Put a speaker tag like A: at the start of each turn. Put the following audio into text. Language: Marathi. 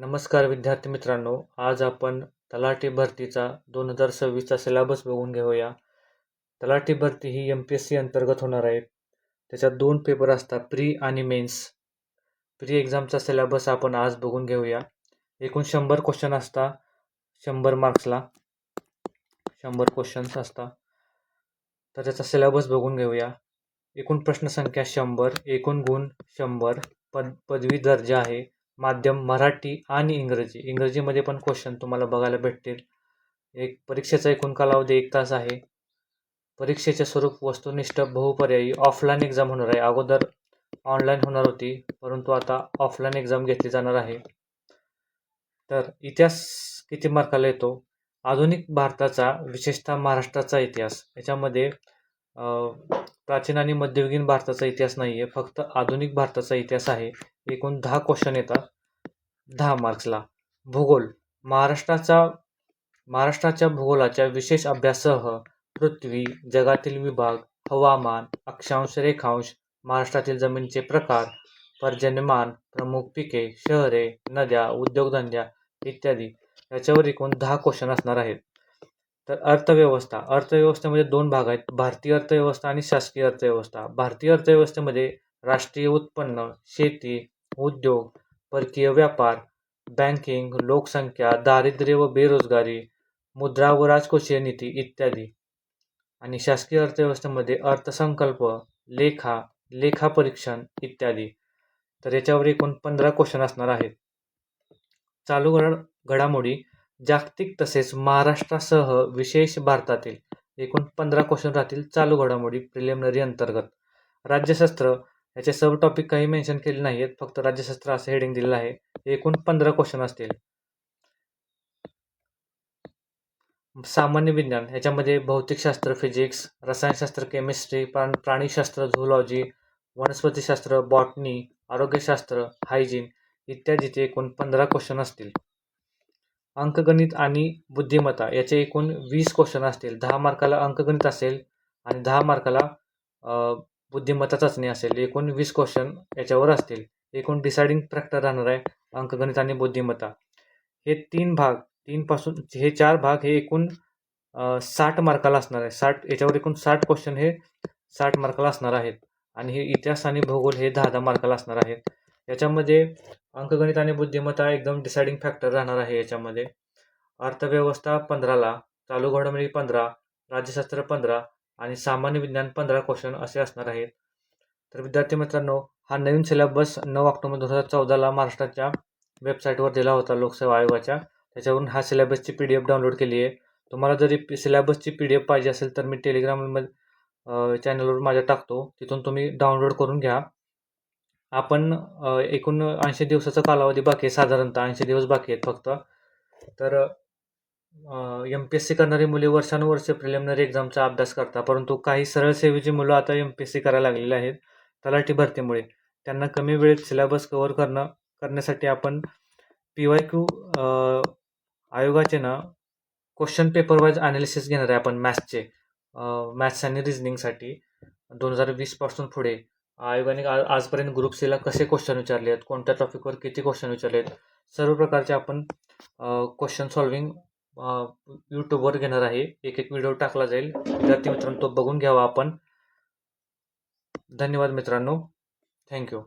A: नमस्कार विद्यार्थी मित्रांनो, आज आपण तलाठी भरतीचा 2026चा सिलेबस बघून घेऊया. तलाठी भरती ही MPSC अंतर्गत होणार आहे. त्याच्यात 2 पेपर असतात, प्री आणि मेन्स. प्री एक्झामचा सिलेबस आपण आज बघून घेऊया. एकूण 100 क्वेश्चन असतात, 100 मार्क्सला 100 क्वेश्चन्स असतात. तर त्याचा सिलेबस बघून घेऊया. एकूण प्रश्नसंख्या 100, एकूण गुण 100, पदवी दर्जा आहे. माध्यम मराठी आणि इंग्रजीमध्ये पण क्वेश्चन तुम्हाला बघायला भेटतील. परीक्षेचा एकूण कालावधी 1 तास आहे. परीक्षेचे स्वरूप वस्तुनिष्ठ बहुपर्यायी ऑफलाईन एक्झाम होणार आहे. अगोदर ऑनलाईन होणार होती, परंतु आता ऑफलाईन एक्झाम घेतली जाणार आहे. तर इतिहास किती मार्काला येतो? आधुनिक भारताचा, विशेषतः महाराष्ट्राचा इतिहास, याच्यामध्ये प्राचीन आणि मध्ययुगीन भारताचा इतिहास नाही आहे, फक्त आधुनिक भारताचा इतिहास आहे. एकूण 10 क्वेश्चन येतात 10 मार्क्सला. भूगोल, महाराष्ट्राच्या भूगोलाच्या विशेष अभ्यासासह पृथ्वी, जगातील विभाग, हवामान, अक्षांश, रेखांश, महाराष्ट्रातील जमिनीचे प्रकार, पर्जन्यमान, प्रमुख पिके, शहरे, नद्या, उद्योगधंद्या इत्यादी याच्यावर एकूण 10 क्वेश्चन असणार आहेत. तर अर्थव्यवस्थेमध्ये 2 भाग आहेत, भारतीय अर्थव्यवस्था आणि शासकीय अर्थव्यवस्था. भारतीय अर्थव्यवस्थेमध्ये राष्ट्रीय उत्पन्न, शेती, उद्योग, परकीय व्यापार, बँकिंग, लोकसंख्या, दारिद्र्य व बेरोजगारी, मुद्रा व राजकोषीय नीती इत्यादी. आणि शासकीय अर्थव्यवस्थेमध्ये अर्थसंकल्प, लेखापरीक्षण इत्यादी. तर याच्यावर एकूण 15 क्वेश्चन असणार आहेत. चालू घडामोडी, जागतिक तसेच महाराष्ट्रासह विशेष भारतातील एकूण 15 क्वेश्चन राहतील चालू घडामोडी प्रिलिमिनरी अंतर्गत. राज्यशास्त्र, याचे सब टॉपिक काही मेन्शन केले नाही आहेत, फक्त राज्यशास्त्र असं हेडिंग दिलेलं आहे. एकूण 15 क्वेश्चन असतील. सामान्य विज्ञान, ह्याच्यामध्ये भौतिकशास्त्र, फिजिक्स, रसायनशास्त्र, केमिस्ट्री, प्राणीशास्त्र, झूलॉजी, वनस्पतीशास्त्र, बॉटनी, आरोग्यशास्त्र, हायजीन इत्यादीचे एकूण 15 क्वेश्चन असतील. अंकगणित आणि बुद्धिमत्ता, याचे एकूण 20 क्वेश्चन असतील. 10 मार्काला अंकगणित असेल आणि 10 मार्काला बुद्धिमत्ता चाचणी असेल. एकूण 20 क्वेश्चन याच्यावर असतील. एकूण डिसाइडिंग फॅक्टर राहणार आहे अंकगणित आणि बुद्धिमत्ता. हे 4 भाग हे एकूण 60 मार्काला असणार आहे. याच्यावर एकूण 60 क्वेश्चन हे 60 मार्काला असणार आहेत. आणि हे इतिहास आणि भूगोल हे 10-10 मार्काला असणार आहेत. याच्यामध्ये अंकगणित आणि बुद्धिमत्ता एकदम डिसाइडिंग फॅक्टर राहणार आहे. याच्यामध्ये अर्थव्यवस्था 15ला, चालू घडामोडी 15, राज्यशास्त्र 15 आणि सामान्य विज्ञान 15 क्वेश्चन असे असणार आहेत. तर विद्यार्थी मित्रांनो, हा नवीन सिलेबस 9 ऑक्टोबर 2014ला महाराष्ट्राच्या वेबसाईटवर दिला होता लोकसेवा आयोगाच्या. त्याच्यावरून हा सिलेबसची PDF डाउनलोड केली आहे. तुम्हाला जरी सिलेबसची PDF पाहिजे असेल तर मी टेलिग्राममध्ये चॅनलवर माझ्या टाकतो, तिथून तुम्ही डाउनलोड करून घ्या. आपण एकूण 80 दिवसाचा कालावधी बाकी आहे, साधारणतः 80 दिवस बाकी आहेत फक्त. तर MPSC करणारी मुले वर्षानुवर्षे प्रिलिमिनरी एक्झामचा अभ्यास करतात, परंतु काही सरळ सेवेची मुलं आता MPSC करायला लागलेली आहेत तलाठी भरतीमुळे. त्यांना कमी वेळेत सिलेबस कव्हर करण्यासाठी आपण PYQ आयोगाचे क्वेश्चन पेपर वाईज ॲनालिसिस घेणार आहे आपण मॅथ्स आणि रिझनिंगसाठी. 2020 पासून पुढे आयोगाने आजपर्यंत ग्रुप सीला कसे क्वेश्चन विचारले आहेत, कोणत्या टॉपिकवर किती क्वेश्चन विचारले आहेत, सर्व प्रकारचे आपण क्वेश्चन सॉल्विंग यूट्यूबवर घेणार आहे. एक व्हिडिओ टाकला जाईल. विद्यार्थी मित्रांनो, तो बघून घ्यावा आपण. धन्यवाद मित्रांनो. थँक्यू.